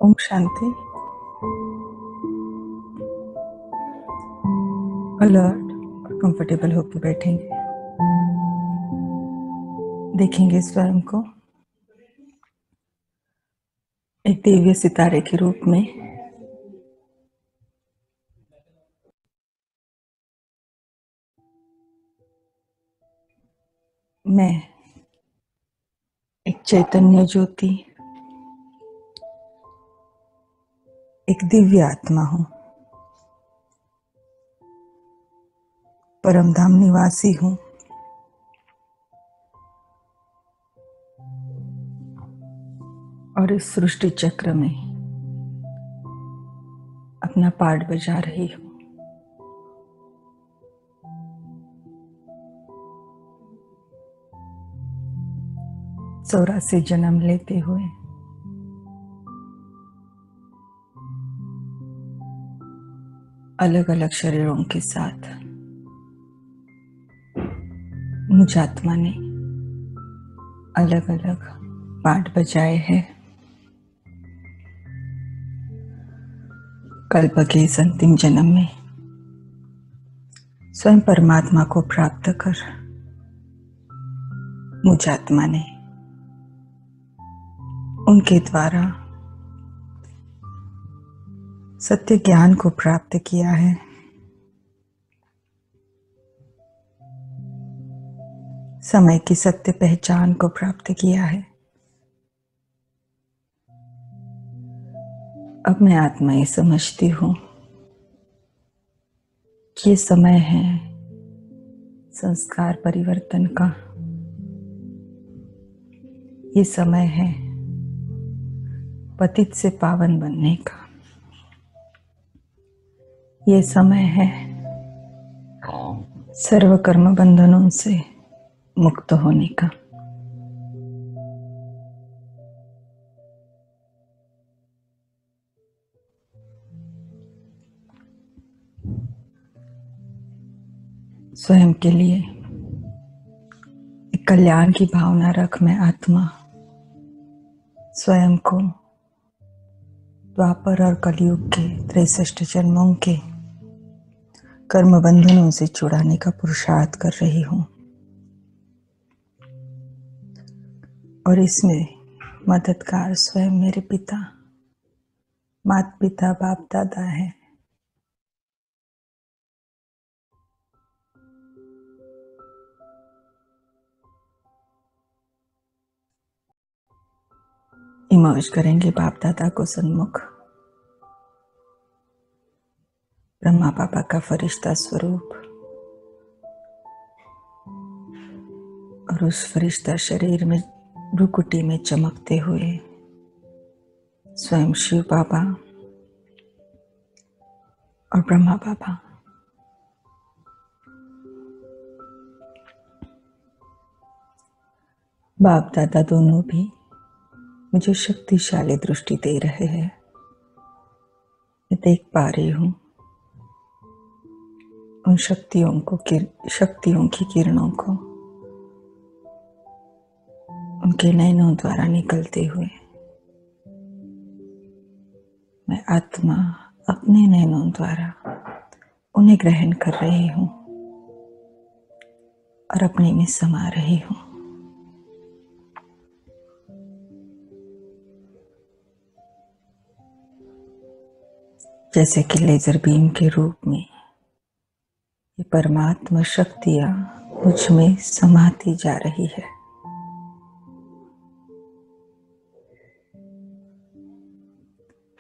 Om Shanti. Alert और comfortable होकर बैठेंगे। देखेंगे स्वयं को एक दिव्य सितारे के रूप में। मैं एक चैतन्य ज्योति, एक दिव्य आत्मा हूँ, परम धाम निवासी हूँ। और इस सृष्टि चक्र में अपना पार्ट बजा रही हूँ। चौरासी जन्म लेते हुए अलग अलग शरीरों के साथ मुझ आत्मा ने अलग अलग पार्ट बजाए हैं। कल्प के इस अंतिम जन्म में स्वयं परमात्मा को प्राप्त कर मुझ आत्मा ने उनके द्वारा सत्य ज्ञान को प्राप्त किया है। समय की सत्य पहचान को प्राप्त किया है। अब मैं आत्मा ये समझती हूँ कि ये समय है संस्कार परिवर्तन का। ये समय है पतित से पावन बनने का। ये समय है सर्व कर्म बंधनों से मुक्त होने का। स्वयं के लिए एक कल्याण की भावना रख मैं आत्मा स्वयं को द्वापर और कलयुग के 63 जन्मों के कर्म बंधनों से छुड़ाने का पुरुषार्थ कर रही हूँ। और इसमें मददगार स्वयं मेरे पिता, माता पिता, बाप दादा है। इमर्ज करेंगे बाप दादा को सन्मुख। ब्रह्मा बाबा का फरिश्ता स्वरूप और उस फरिश्ता शरीर में भ्रुकुटी में चमकते हुए स्वयं शिव बाबा और ब्रह्मा बाबा। बाप दादा दोनों भी मुझे शक्तिशाली दृष्टि दे रहे हैं। मैं देख पा रही हूँ उन शक्तियों की किरणों को उनके नयनों द्वारा निकलते हुए। मैं आत्मा अपने नयनों द्वारा उन्हें ग्रहण कर रही हूँ और अपने में समा रही हूँ। जैसे कि लेजर बीम के रूप में ये परमात्मा शक्तियाँ मुझ में समाती जा रही है।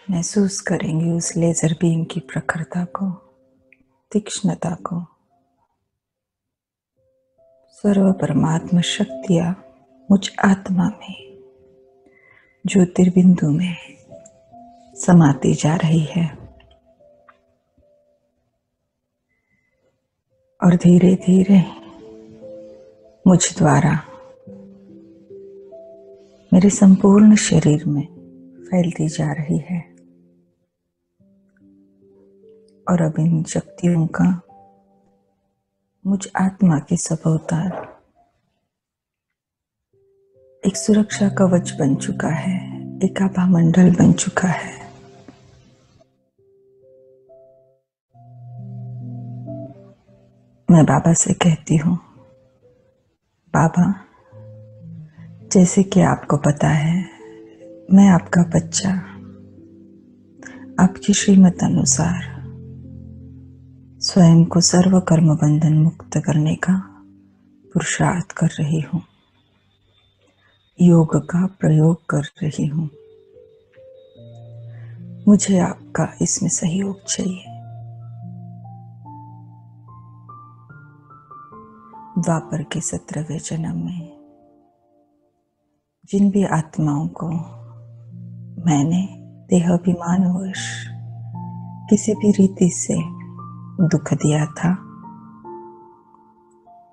महसूस करेंगे उस लेजर बीम की प्रखरता को, तीक्ष्णता को, सर्व परमात्मा शक्तियाँ मुझ आत्मा में ज्योतिर्बिंदु में समाती जा रही है और धीरे धीरे मुझ द्वारा मेरे संपूर्ण शरीर में फैलती जा रही है। और अब इन शक्तियों का मुझ आत्मा के सपोतार एक सुरक्षा कवच बन चुका है, एक आभा मंडल बन चुका है। मैं बाबा से कहती हूँ, बाबा, जैसे कि आपको पता है मैं आपका बच्चा आपकी श्रीमत अनुसार स्वयं को सर्व कर्म बंधन मुक्त करने का पुरुषार्थ कर रही हूँ, योग का प्रयोग कर रही हूँ। मुझे आपका इसमें सहयोग चाहिए। द्वापर के 17वें जन्म में जिन भी आत्माओं को मैंने देहाभिमानवश किसी भी रीति से दुख दिया था,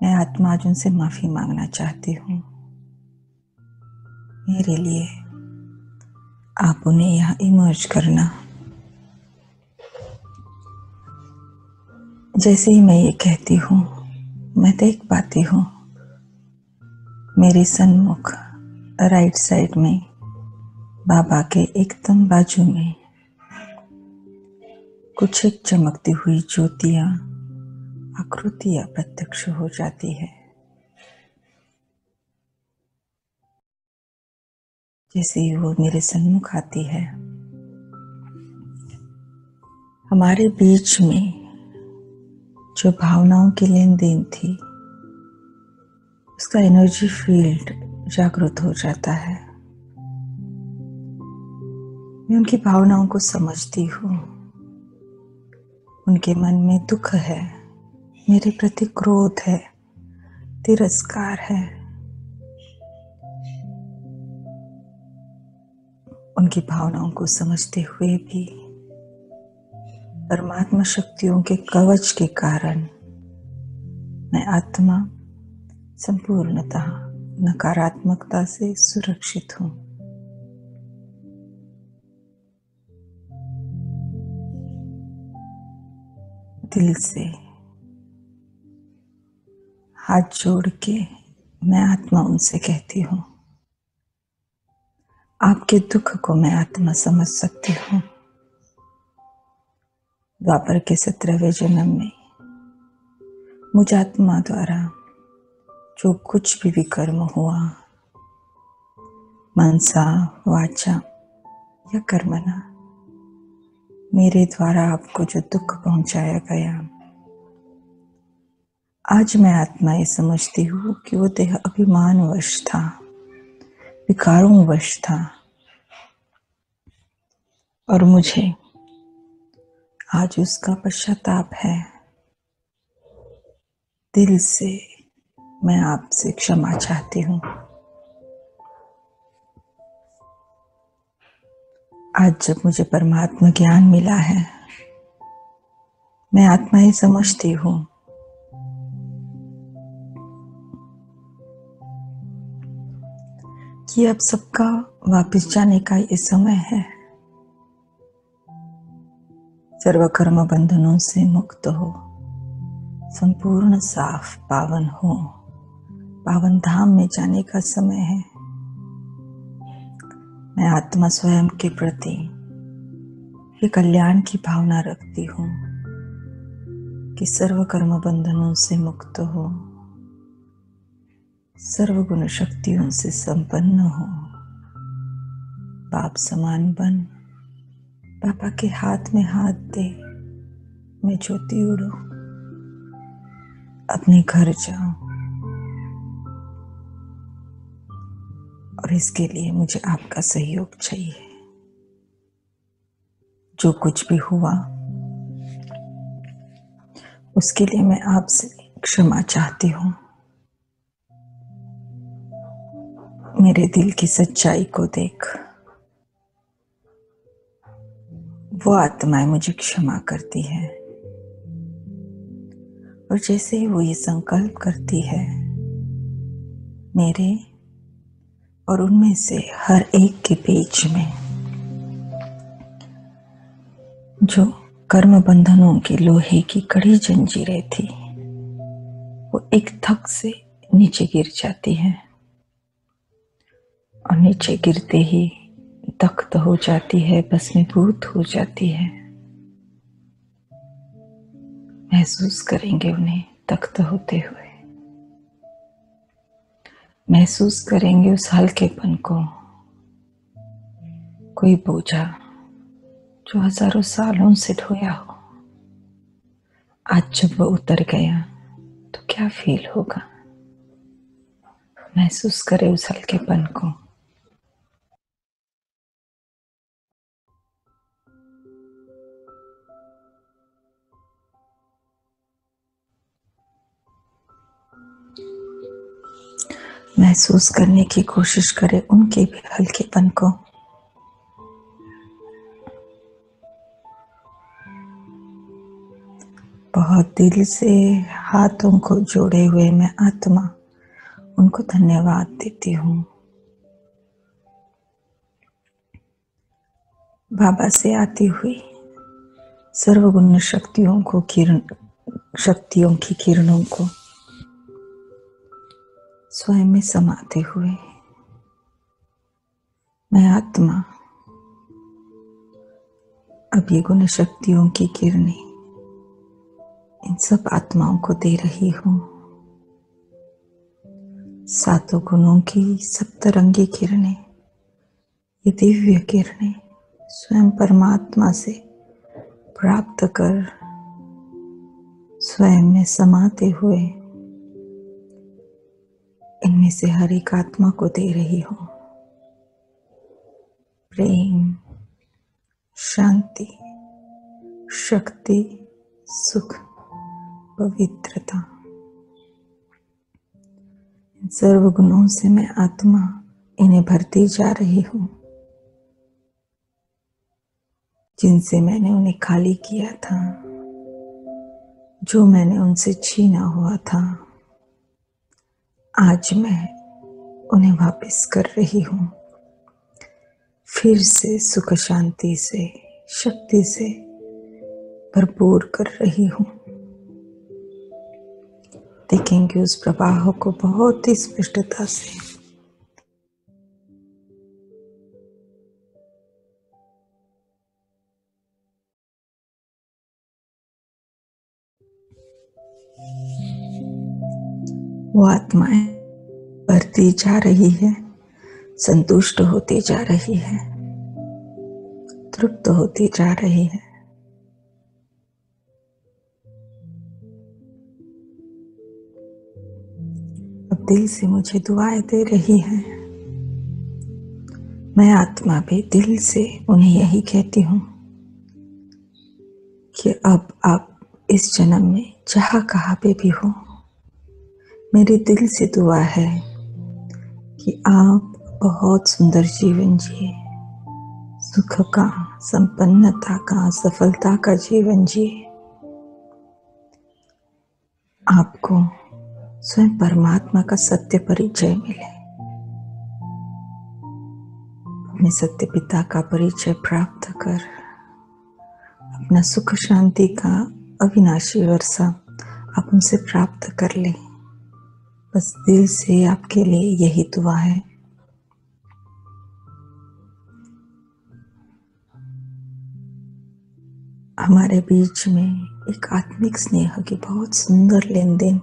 मैं आत्मा आज उनसे माफी मांगना चाहती हूँ। मेरे लिए आप उन्हें यहाँ इमर्ज करना। जैसे ही मैं ये कहती हूँ, मैं देख पाती हूँ मेरे सन्मुख राइट साइड में बाबा के एकदम बाजू में कुछ एक चमकती हुई ज्योतियां, आकृतियां प्रत्यक्ष हो जाती है। जैसे ही वो मेरे सन्मुख आती है, हमारे बीच में जो भावनाओं की लेन देन थी उसका एनर्जी फील्ड जागृत हो जाता है। मैं उनकी भावनाओं को समझती हूँ। उनके मन में दुख है, मेरे प्रति क्रोध है, तिरस्कार है। उनकी भावनाओं को समझते हुए भी परमात्मा शक्तियों के कवच के कारण मैं आत्मा संपूर्णतः नकारात्मकता से सुरक्षित हूँ। दिल से हाथ जोड़ के मैं आत्मा उनसे कहती हूँ, आपके दुख को मैं आत्मा समझ सकती हूँ। द्वापर के 17वें जन्म में मुझ आत्मा द्वारा जो कुछ भी विकर्म हुआ, मनसा वाचा या कर्मणा, मेरे द्वारा आपको जो दुख पहुंचाया गया, आज मैं आत्मा ये समझती हूँ कि वो देह अभिमानवश था, विकारों वश था और मुझे आज उसका पश्चाताप है। दिल से मैं आपसे क्षमा चाहती हूँ। आज जब मुझे परमात्मा ज्ञान मिला है, मैं आत्मा ही समझती हूँ कि अब सबका वापस जाने का ये समय है। सर्व कर्म बंधनों से मुक्त हो, संपूर्ण साफ पावन हो, पावन धाम में जाने का समय है। मैं आत्मा स्वयं के प्रति ये कल्याण की भावना रखती हूँ कि सर्व कर्म बंधनों से मुक्त हो, सर्व गुण शक्तियों से संपन्न हो, बाप समान बन, पापा के हाथ में हाथ दे, मैं ज्योति उड़ूं, अपने घर जाऊं। और इसके लिए मुझे आपका सहयोग चाहिए। जो कुछ भी हुआ उसके लिए मैं आपसे क्षमा चाहती हूँ। मेरे दिल की सच्चाई को देख। वो आत्माएं मुझे क्षमा करती है और जैसे ही वो ये संकल्प करती है, मेरे और उनमें से हर एक के बीच में जो कर्म बंधनों की लोहे की कड़ी जंजीरें थी, वो एक थक से नीचे गिर जाती है और नीचे गिरते ही तख्त हो जाती है, भस्मीभूत हो जाती है। महसूस करेंगे उन्हें तख्त होते हुए, महसूस करेंगे उस हल्केपन को। कोई बोझा जो हजारों सालों से ढोया हो, आज जब वो उतर गया तो क्या फील होगा। महसूस करें उस हल्केपन को। महसूस करने की कोशिश करें उनके भी हल्केपन को। बहुत दिल से हाथों को जोड़े हुए मैं आत्मा उनको धन्यवाद देती हूँ। बाबा से आती हुई सर्वगुण शक्तियों की किरणों को स्वयं में समाते हुए मैं आत्मा अब ये गुण शक्तियों की किरणें इन सब आत्माओं को दे रही हूँ। सातों गुणों की सप्तरंगी किरणें, ये दिव्य किरणें स्वयं परमात्मा से प्राप्त कर स्वयं में समाते हुए इनमें से हर एक आत्मा को दे रही हूँ प्रेम, शांति, शक्ति, सुख, पवित्रता। इन सर्व गुणों से मैं आत्मा इन्हें भरती जा रही हूँ, जिनसे मैंने उन्हें खाली किया था, जो मैंने उनसे छीना हुआ था। आज मैं उन्हें वापस कर रही हूँ, फिर से सुख शांति से, शक्ति से भरपूर कर रही हूँ। देखेंगे उस प्रवाह को बहुत ही स्पष्टता से। वो आत्माएं बढ़ती जा रही है, संतुष्ट होती जा रही है, तृप्त होती जा रही है। अब दिल से मुझे दुआएं दे रही है। मैं आत्मा भी दिल से उन्हें यही कहती हूँ कि अब आप इस जन्म में जहाँ कहाँ पे भी हो, मेरे दिल से दुआ है कि आप बहुत सुंदर जीवन जिए, सुख का, संपन्नता का, सफलता का जीवन जिए। आपको स्वयं परमात्मा का सत्य परिचय मिले, अपने सत्य पिता का परिचय प्राप्त कर अपना सुख शांति का अविनाशी वर्षा आप उनसे प्राप्त कर ले। बस दिल से आपके लिए यही दुआ है। हमारे बीच में एक आत्मिक स्नेह की बहुत सुंदर लेन देन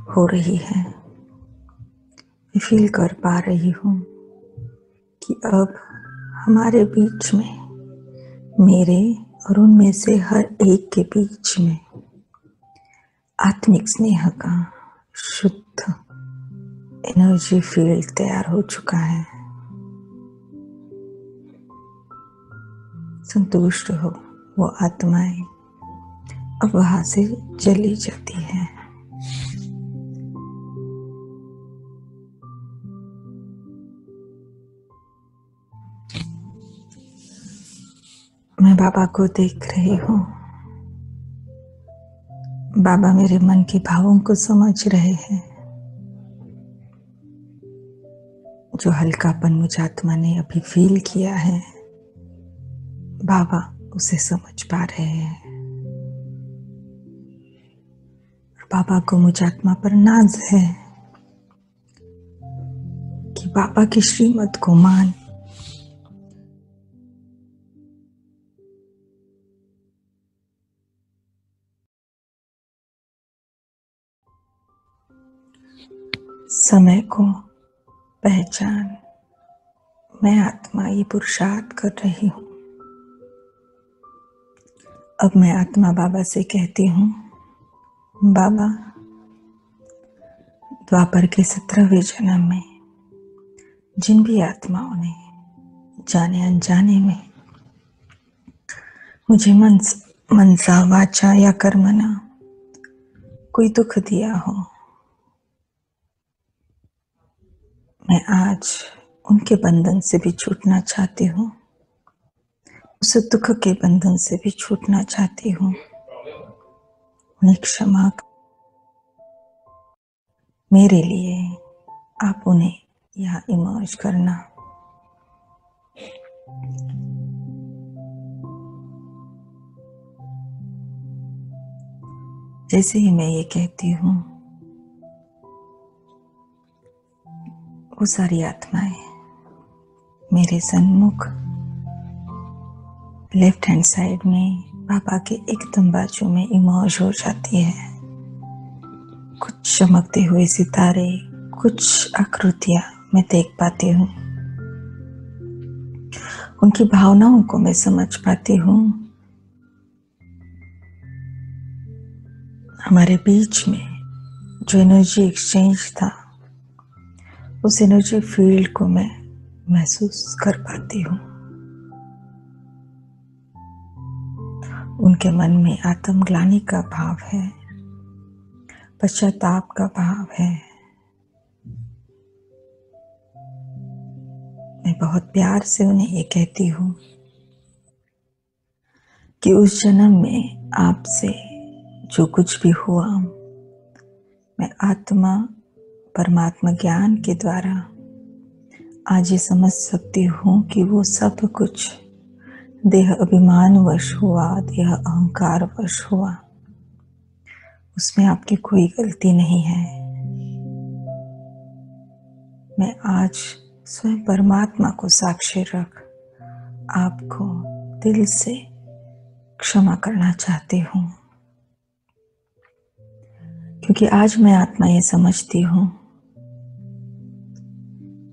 हो रही है। मैं फील कर पा रही हूँ कि अब हमारे बीच में, मेरे और उनमें से हर एक के बीच में आत्मिक स्नेह का शुद्ध एनर्जी फील्ड तैयार हो चुका है। संतुष्ट हो वो आत्माएं अब वहां से चली जाती हैं। मैं बाबा को देख रही हूँ। बाबा मेरे मन के भावों को समझ रहे हैं। जो हल्कापन मुझ आत्मा ने अभी फील किया है, बाबा उसे समझ पा रहे हैं। बाबा को मुझ आत्मा पर नाज है कि बाबा की श्रीमत को मान समय को पहचान। मैं आत्मा ये पुरुषार्थ कर रही हूँ। अब मैं आत्मा बाबा से कहती हूँ, बाबा द्वापर के 17वें जन्म में जिन भी आत्माओं ने जाने अनजाने में मुझे मनसा वाचा या कर्मणा कोई दुख दिया हो, मैं आज उनके बंधन से भी छूटना चाहती हूँ। उस दुख के बंधन से भी छूटना चाहती हूँ। उन्हें क्षमा मेरे लिए आप उन्हें यहाँ इमर्ज करना। जैसे ही मैं ये कहती हूँ, वो सारी आत्माएं मेरे सन्मुख लेफ्ट हैंड साइड में बाबा के एकदम बाजू में इमर्ज हो जाती है। कुछ चमकते हुए सितारे, कुछ आकृतियां मैं देख पाती हूँ। उनकी भावनाओं को मैं समझ पाती हूँ। हमारे बीच में जो एनर्जी एक्सचेंज था, उस एनर्जी फील्ड को मैं महसूस कर पाती हूँ। उनके मन में आत्मग्लानि का भाव है, पश्चाताप का भाव है। मैं बहुत प्यार से उन्हें ये कहती हूँ कि उस जन्म में आपसे जो कुछ भी हुआ, मैं आत्मा परमात्मा ज्ञान के द्वारा आज ये समझ सकती हूँ कि वो सब कुछ देह अभिमान वश हुआ, देह अहंकार वश हुआ। उसमें आपकी कोई गलती नहीं है। मैं आज स्वयं परमात्मा को साक्षी रख आपको दिल से क्षमा करना चाहती हूँ, क्योंकि आज मैं आत्मा ये समझती हूँ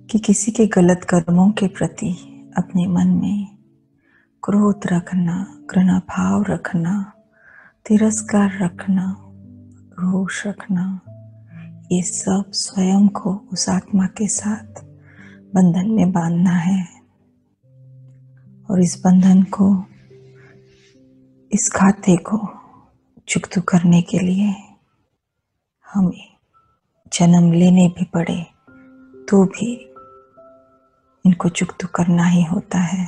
कि किसी के गलत कर्मों के प्रति अपने मन में क्रोध रखना, घृणा भाव रखना, तिरस्कार रखना, रोष रखना, ये सब स्वयं को उस आत्मा के साथ बंधन में बांधना है। और इस बंधन को, इस खाते को चुकता करने के लिए हमें जन्म लेने भी पड़े तो भी इनको चुकता करना ही होता है।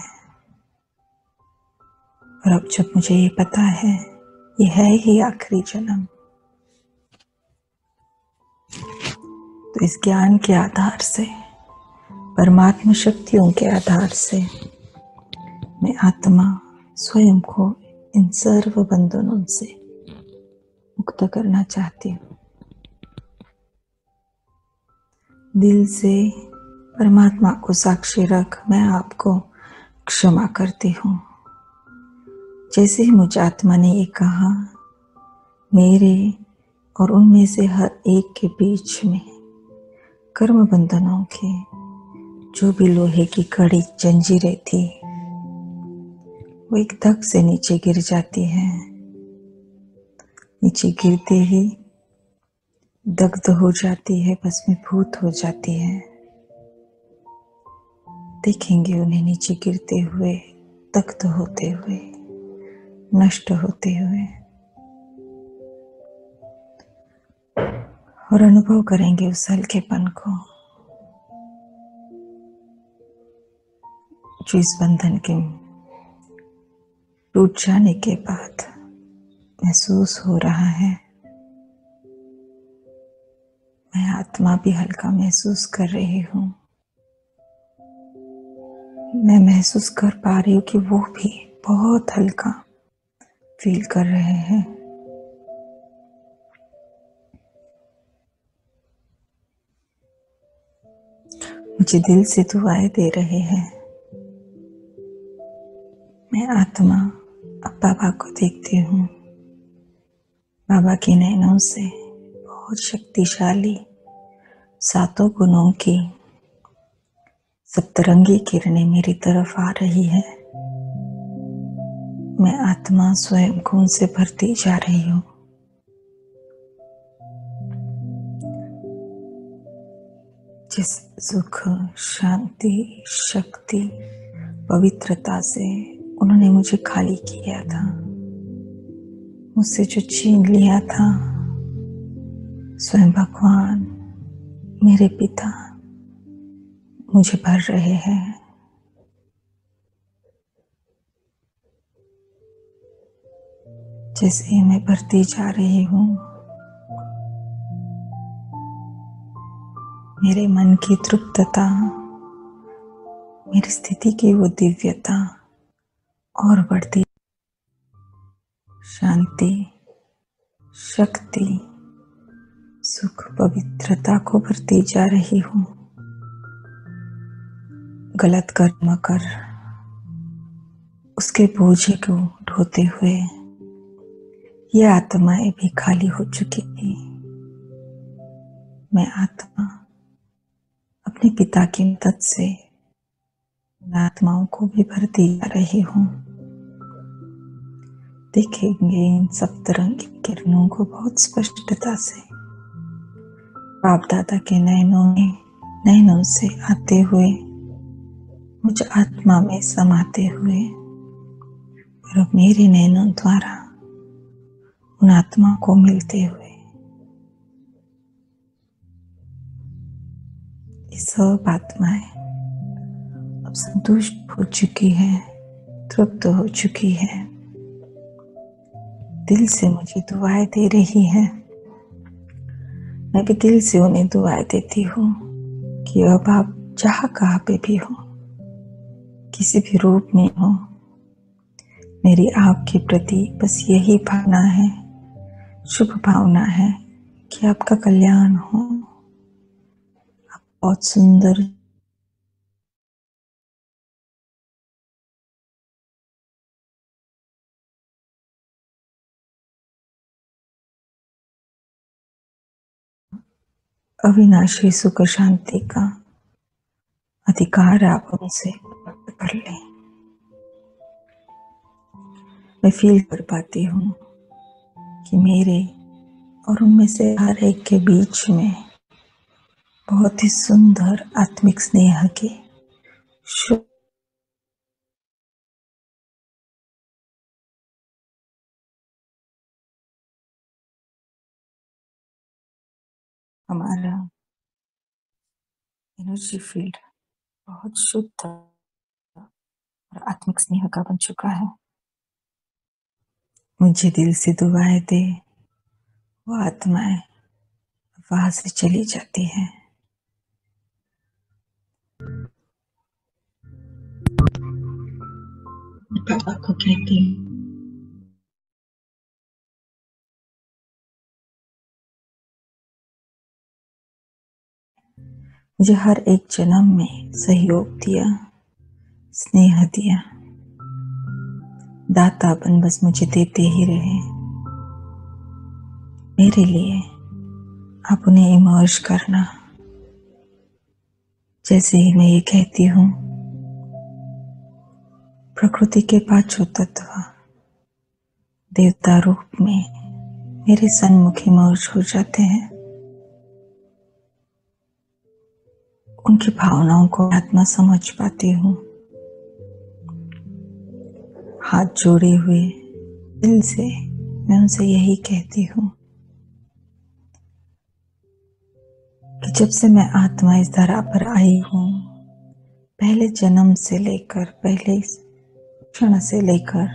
और अब जब मुझे ये पता है, ये है ही आखिरी जन्म, तो इस ज्ञान के आधार से, परमात्मा शक्तियों के आधार से मैं आत्मा स्वयं को इन सर्व बंधनों से मुक्त करना चाहती हूँ। दिल से परमात्मा को साक्षी रख मैं आपको क्षमा करती हूँ। जैसे ही मुझ आत्मा ने ये कहा, मेरे और उनमें से हर एक के बीच में कर्म बंधनों के जो भी लोहे की कड़ी जंजीरें थी, वो एक धक से नीचे गिर जाती है। नीचे गिरते ही दग्ध हो जाती है, भस्मीभूत हो जाती है। देखेंगे उन्हें नीचे गिरते हुए, दग्ध होते हुए, नष्ट होते हुए, और अनुभव करेंगे उस हल्केपन को जो इस बंधन के टूट जाने के बाद महसूस हो रहा है, मैं आत्मा भी हल्का महसूस कर रही हूँ। मैं महसूस कर पा रही हूँ कि वो भी बहुत हल्का फील कर रहे हैं। मुझे दिल से दुआएं दे रहे हैं। मैं आत्मा अब बाबा को देखती हूँ। बाबा के नैनों से बहुत शक्तिशाली सातों गुणों की सप्तरंगी किरणें मेरी तरफ आ रही है। मैं आत्मा स्वयं को उनसे भरती जा रही हूँ। जिस सुख, शांति, शक्ति, पवित्रता से उन्होंने मुझे खाली किया था, मुझसे जो छीन लिया था, स्वयं भगवान मेरे पिता मुझे भर रहे हैं। जैसे मैं भरती जा रही हूँ, मेरे मन की तृप्तता, मेरी स्थिति की वो दिव्यता और बढ़ती, शांति, शक्ति, सुख, पवित्रता को भरती जा रही हूँ। गलत कर्म कर उसके बोझे को ढोते हुए ये आत्माएं भी खाली हो चुकी थी। मैं आत्मा अपने पिता की मदद से आत्माओं को भी भरती जा रही हूँ। देखेंगे इन सप्तरंगी किरणों को बहुत स्पष्टता से, बाप दादा के नैनों से आते हुए, मुझ आत्मा में समाते हुए, और अब मेरे नैनों द्वारा उन आत्मा को मिलते हुए। ये सब आत्माएं अब संतुष्ट हो चुकी है, तृप्त हो चुकी है, दिल से मुझे दुआएं दे रही है। मैं भी दिल से उन्हें दुआएं देती हूँ कि अब आप जहाँ कहाँ पे भी हो, किसी भी रूप में हो, मेरी आपके प्रति बस यही भावना है, शुभ भावना है कि आपका कल्याण हो। आप बहुत सुंदर अविनाशी सुख शांति का अधिकार आप उनसे प्राप्त कर लें। मैं फील कर पाती हूँ कि मेरे और उनमें से हर एक के बीच में बहुत ही सुंदर आत्मिक स्नेह के शुभ हमारा एनर्जी फील्ड बहुत शुद्ध और आत्मिक स्नेह का बन चुका है। मुझे दिल से दुआएं दे, वो आत्माएं वहां से चली जाती हैं। पापा को कहती हूँ, मुझे हर एक जन्म में सहयोग दिया, स्नेह दिया। दातापन बस मुझे देते ही रहे। मेरे लिए आप उन्हें इमर्ज करना। जैसे ही मैं ये कहती हूँ, प्रकृति के पांचों तत्व देवता रूप में मेरे सन्मुख इमर्ज हो जाते हैं। उनकी भावनाओं को आत्मा समझ पाती हूँ। हाथ जोड़े हुए दिल से मैं उनसे यही कहती हूँ कि जब से मैं आत्मा इस धरा पर आई हूँ, पहले जन्म से लेकर, पहले क्षण से लेकर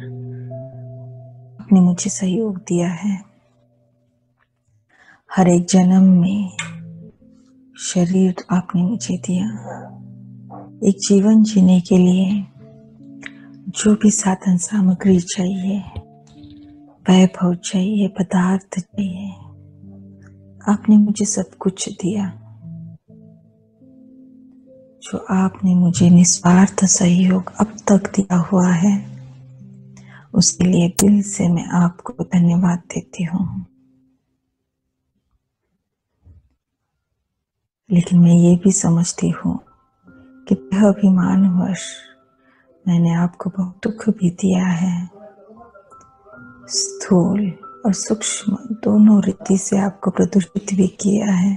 आपने मुझे सहयोग दिया है। हर एक जन्म में शरीर आपने मुझे दिया, एक जीवन जीने के लिए जो भी साधन सामग्री चाहिए, वैभव चाहिए, पदार्थ चाहिए, आपने मुझे सब कुछ दिया। जो आपने मुझे निस्वार्थ सहयोग अब तक दिया हुआ है, उसके लिए दिल से मैं आपको धन्यवाद देती हूँ। लेकिन मैं ये भी समझती हूँ कि अभिमानवश मैंने आपको बहुत दुख भी दिया है। स्थूल और सूक्ष्म दोनों रीति से आपको प्रदूषित भी किया है।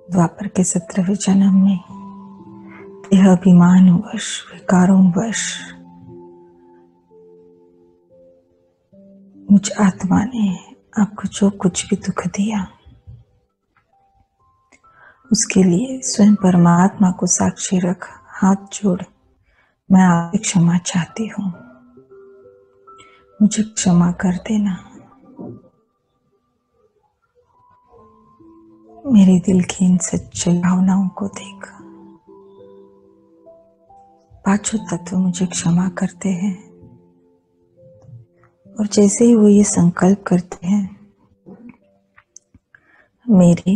द्वापर के 17वें जन्म में यह अभिमानवश, विकारोंवश मुझ आत्मा ने आपको जो कुछ भी दुख दिया, उसके लिए स्वयं परमात्मा को साक्षी रख हाथ जोड़ मैं आपसे क्षमा चाहती हूँ। मुझे क्षमा कर देना। मेरे दिल की इन सच्ची भावनाओं को देख पांचों तत्व मुझे क्षमा करते हैं। और जैसे ही वो ये संकल्प करते हैं, मेरे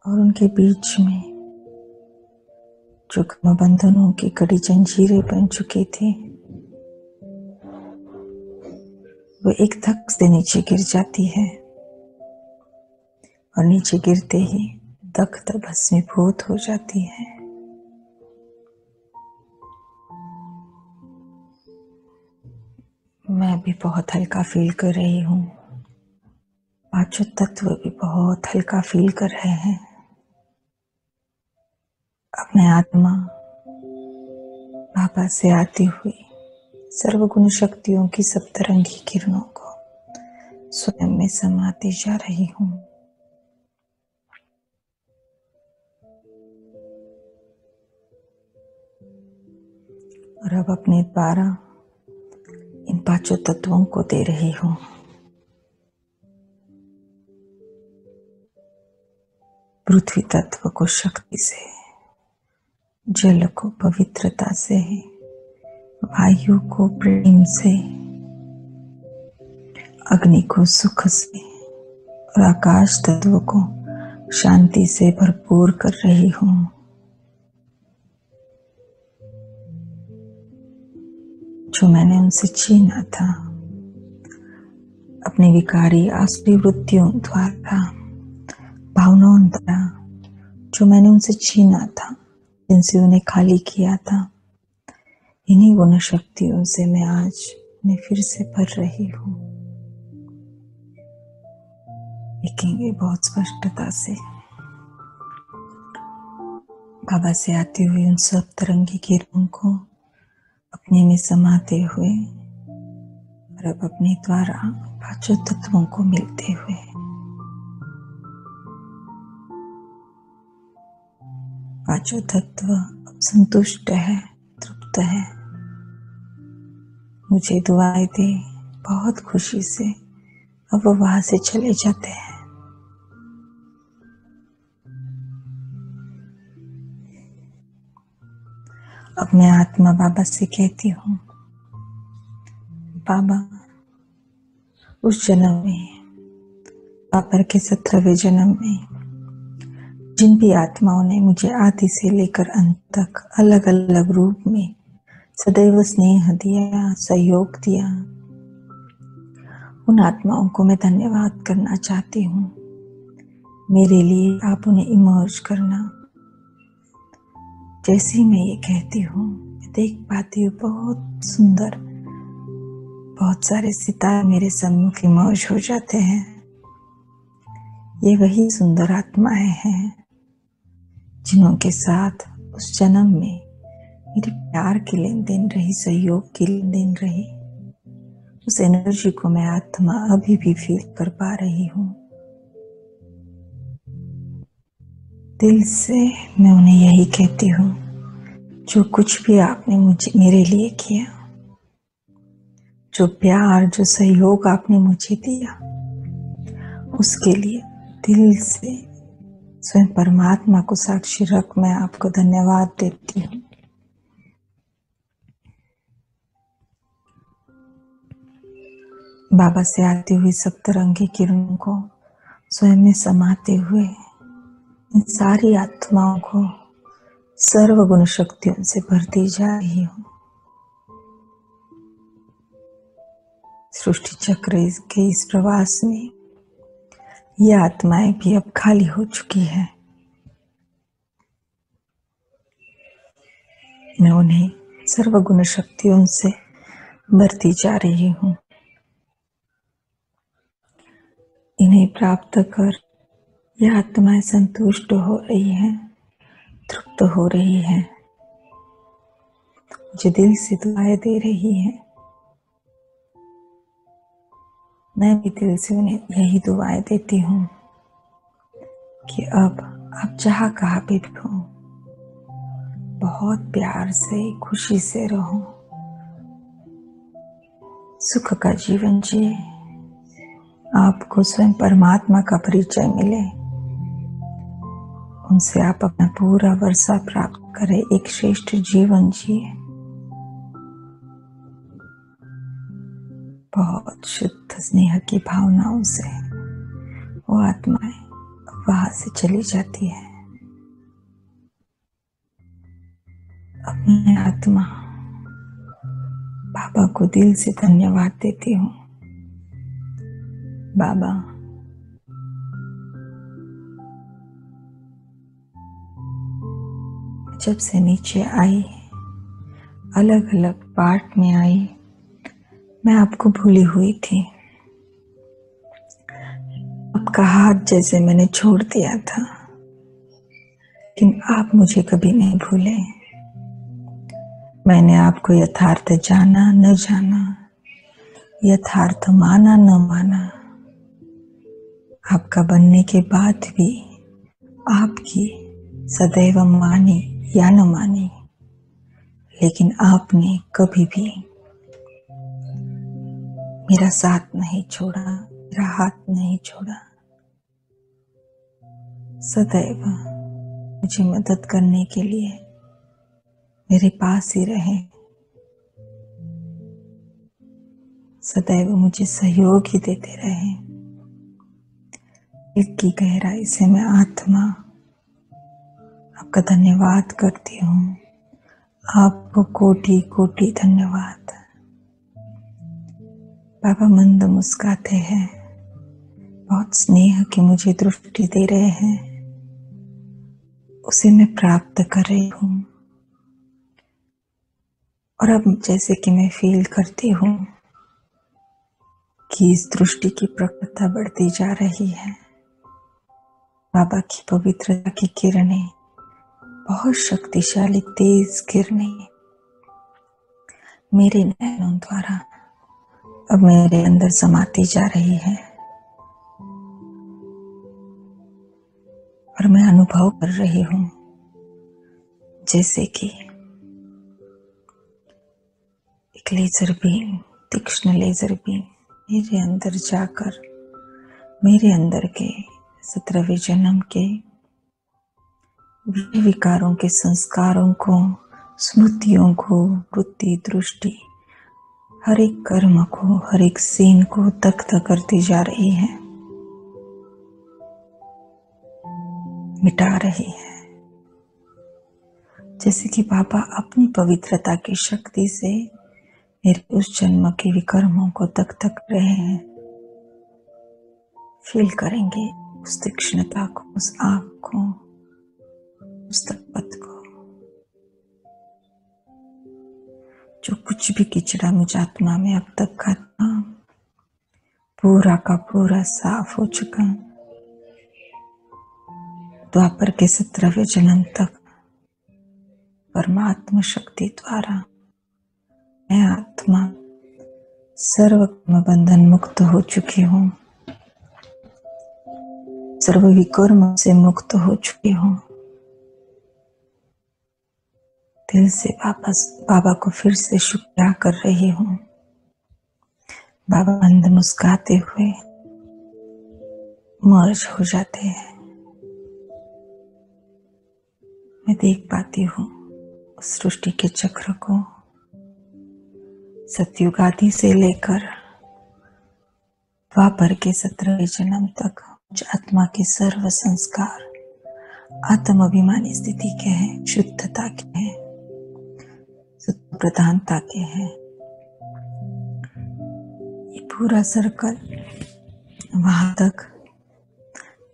और उनके बीच में जो कर्म बंधनों की कड़ी जंजीरें बन चुकी थी, वो एक धक से नीचे गिर जाती है और नीचे गिरते ही दग्ध भस्मीभूत हो जाती है। मैं भी बहुत हल्का फील कर रही हूँ। पांचों तत्व भी बहुत हल्का फील कर रहे हैं। अब मैं आत्मा बाबा से आती हुई सर्वगुण शक्तियों की सप्तरंगी किरणों को स्वयं में समाती जा रही हूँ। और अब अपने द्वारा इन पांचों तत्वों को दे रही हूँ। पृथ्वी तत्व को शक्ति से, जल को पवित्रता से, वायु को प्रेम से, अग्नि को सुख से और आकाश तत्व को शांति से भरपूर कर रही हूँ। जो मैंने उनसे छीना था अपनी विकारी आसुरी वृत्तियों द्वारा, भावनाओं द्वारा, जो मैंने उनसे छीना था, जिनसे उन्हें खाली किया था, इन्हीं गुण शक्तियों से मैं आज उन्हें फिर से भर रही हूँ। लिखेंगे बहुत स्पष्टता से, बाबा से आती हुई उन सब तरंगी किरणों को अपने में समाते हुए और अब अपने द्वारा पांचों तत्वों को मिलते हुए पांचों तत्व अब संतुष्ट है, तृप्त है, मुझे दुआएं दे बहुत खुशी से अब वो वहां से चले जाते हैं। अब मैं आत्मा बाबा से कहती हूँ, बाबा उस जन्म में, द्वापर के 17वें जन्म में जिन भी आत्माओं ने मुझे आदि से लेकर अंत तक अलग अलग रूप में सदैव स्नेह दिया, सहयोग दिया, उन आत्माओं को मैं धन्यवाद करना चाहती हूँ। मेरे लिए आप उन्हें इमर्ज करना। जैसे ही मैं ये कहती हूँ, मैं देख पाती हूँ बहुत सुंदर, बहुत सारे सितारे मेरे सम्मुख इमर्ज हो जाते हैं। ये वही सुंदर आत्माएं हैं जिन्हों के साथ उस जन्म में मेरी प्यार की लेन देन रही, सहयोग की लेन देन रही। उस एनर्जी को मैं आत्मा अभी भी फील कर पा रही हूँ। दिल से मैं उन्हें यही कहती हूँ, जो कुछ भी आपने मुझे मेरे लिए किया, जो प्यार, जो सहयोग आपने मुझे दिया, उसके लिए दिल से स्वयं परमात्मा को साक्षी रख मैं आपको धन्यवाद देती हूँ। बाबा से आती हुई सप्तरंगी किरणों को स्वयं में समाते हुए इन सारी आत्माओं को सर्व गुण शक्तियों से भरती जा रही हूँ। सृष्टि चक्र के इस प्रवास में ये आत्माएं भी अब खाली हो चुकी है। मैं उन्हें सर्व गुण शक्तियों से भरती जा रही हूँ। इन्हें प्राप्त कर यह आत्माएं संतुष्ट हो रही हैं, तृप्त हो रही हैं, मुझे दिल से दुआएं दे रही हैं। मैं भी दिल से उन्हें यही दुआएं देती हूँ कि अब आप जहाँ कहाँ भी हो, बहुत प्यार से, खुशी से रहो, सुख का जीवन जिए, आपको स्वयं परमात्मा का परिचय मिले, उनसे आप अपना पूरा वर्षा प्राप्त करें, एक श्रेष्ठ जीवन जिए। बहुत शुद्ध स्नेह की भावनाओं से वो आत्माएं वहां से चली जाती है। अपनी आत्मा बाबा को दिल से धन्यवाद देती हूँ। बाबा, जब से नीचे आई, अलग अलग पार्ट में आई, मैं आपको भूली हुई थी। आपका हाथ जैसे मैंने छोड़ दिया था, लेकिन आप मुझे कभी नहीं भूले। मैंने आपको यथार्थ जाना न जाना, यथार्थ माना न माना, आपका बनने के बाद भी आपकी सदैव मानी या न मानी, लेकिन आपने कभी भी मेरा साथ नहीं छोड़ा, मेरा हाथ नहीं छोड़ा। सदैव मुझे मदद करने के लिए मेरे पास ही रहे, सदैव मुझे सहयोग ही देते रहे। दिल की गहराई से मैं आत्मा आपका धन्यवाद करती हूँ। आपको कोटि कोटि धन्यवाद। बाबा मंद मुस्काते हैं, बहुत स्नेह की मुझे दृष्टि दे रहे हैं, उसे मैं प्राप्त कर रही हूँ। और अब जैसे कि मैं फील करती हूँ कि इस दृष्टि की प्रखरता बढ़ती जा रही है। बाबा की पवित्रता की किरणें, बहुत शक्तिशाली तेज किरणें मेरे नैनों द्वारा अब मेरे अंदर समाती जा रही है और मैं अनुभव कर रही हूँ जैसे कि एक लेजर बीम, तीक्ष्ण लेजर बीम मेरे अंदर जाकर मेरे अंदर के 17वें जन्म के विकारों के संस्कारों को, स्मृतियों को, वृत्ति, दृष्टि, हर एक कर्म को, हर एक सीन को दग्ध करती जा रही है, मिटा रही है। जैसे कि बाबा अपनी पवित्रता की शक्ति से मेरे उस जन्म के विकर्मों को दग्ध कर रहे हैं। फील करेंगे उस तीक्ष्णता को, उस आग को, उस तपत को। जो कुछ भी किचड़ा मुझ आत्मा में अब तक का था, पूरा का पूरा साफ हो चुका। द्वापर के 17वें जन्म तक परमात्मा शक्ति द्वारा मैं आत्मा सर्व कर्म बंधन मुक्त हो चुकी हूँ, सर्व विकर्म से मुक्त हो चुकी हूँ। दिल से वापस बाबा को फिर से शुक्रिया कर रही हूँ। बाबा मंद मुस्काते हुए मर्ज हो जाते हैं। मैं देख पाती हूँ उस सृष्टि के चक्र को, सतयुग आदि से लेकर द्वापर के 17वें जन्म तक मुझ आत्मा के सर्व संस्कार आत्म अभिमानी स्थिति के हैं, शुद्धता के हैं, सत्व प्रधानता के हैं। ये पूरा सर्कल वहां तक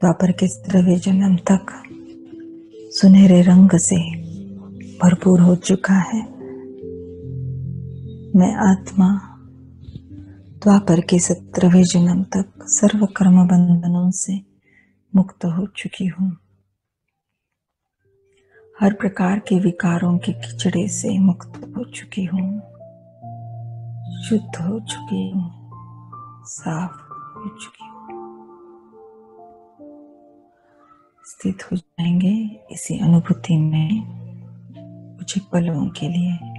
द्वापर के 17वें जन्म तक सुनहरे रंग से भरपूर हो चुका है। मैं आत्मा द्वापर के 17वें जन्म तक सर्व कर्म बंधनों से मुक्त हो चुकी हूँ। हर प्रकार के विकारों के कीचड़े से मुक्त हो चुकी हूँ, शुद्ध हो चुकी हूँ, साफ हो चुकी हूँ। स्थित हो जाएंगे इसी अनुभूति में कुछ पलों के लिए।